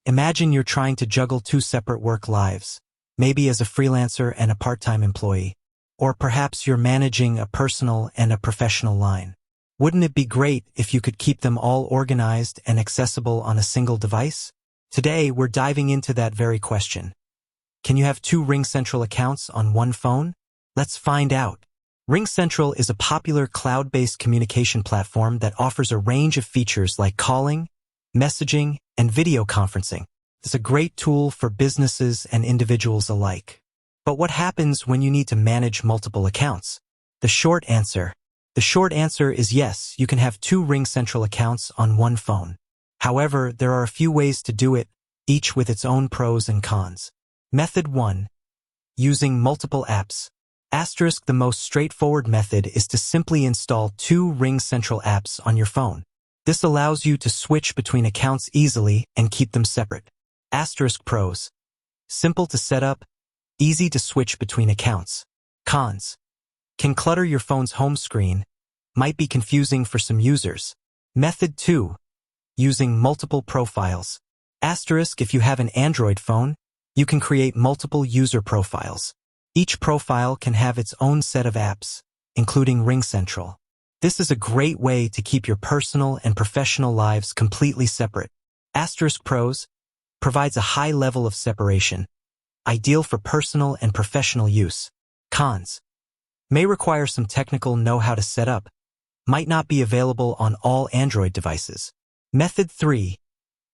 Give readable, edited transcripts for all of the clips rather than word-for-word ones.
Imagine you're trying to juggle two separate work lives, maybe as a freelancer and a part-time employee, or perhaps you're managing a personal and a professional line. Wouldn't it be great if you could keep them all organized and accessible on a single device? Today, we're diving into that very question. Can you have two RingCentral accounts on one phone? Let's find out. RingCentral is a popular cloud-based communication platform that offers a range of features like calling, messaging, and video conferencing. It's a great tool for businesses and individuals alike. But what happens when you need to manage multiple accounts? The short answer is yes, you can have two RingCentral accounts on one phone. However, there are a few ways to do it, each with its own pros and cons. Method 1. Using multiple apps. The most straightforward method is to simply install two RingCentral apps on your phone. This allows you to switch between accounts easily and keep them separate. Pros. Simple to set up, easy to switch between accounts. Cons. Can clutter your phone's home screen, might be confusing for some users. Method 2. Using multiple profiles. If you have an Android phone, you can create multiple user profiles. Each profile can have its own set of apps, including RingCentral. This is a great way to keep your personal and professional lives completely separate. Pros. Provides a high level of separation, ideal for personal and professional use. Cons. May require some technical know-how to set up, might not be available on all Android devices. Method 3.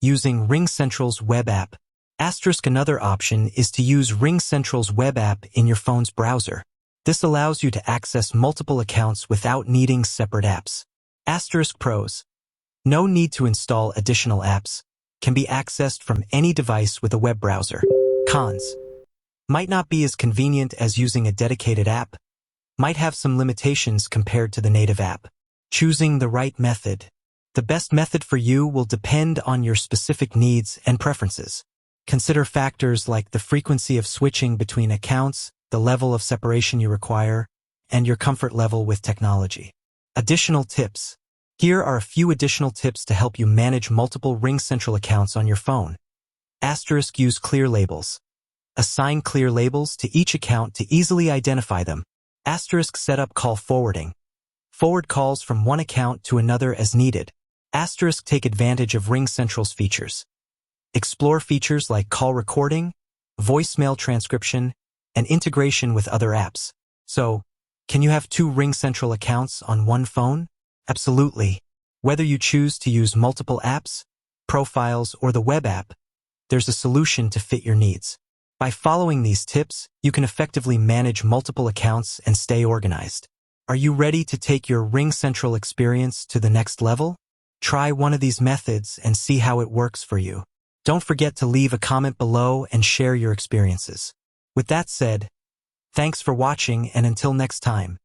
Using RingCentral's web app. Another option is to use RingCentral's web app in your phone's browser. This allows you to access multiple accounts without needing separate apps. Pros. No need to install additional apps. Can be accessed from any device with a web browser. Cons. Might not be as convenient as using a dedicated app. Might have some limitations compared to the native app. Choosing the right method. The best method for you will depend on your specific needs and preferences. Consider factors like the frequency of switching between accounts, the level of separation you require, and your comfort level with technology. Additional tips. Here are a few additional tips to help you manage multiple RingCentral accounts on your phone. Use clear labels. Assign clear labels to each account to easily identify them. Set up call forwarding. Forward calls from one account to another as needed. Take advantage of RingCentral's features. Explore features like call recording, voicemail transcription, and integration with other apps. So, can you have two RingCentral accounts on one phone? Absolutely. Whether you choose to use multiple apps, profiles, or the web app, there's a solution to fit your needs. By following these tips, you can effectively manage multiple accounts and stay organized. Are you ready to take your RingCentral experience to the next level? Try one of these methods and see how it works for you. Don't forget to leave a comment below and share your experiences. With that said, thanks for watching, and until next time.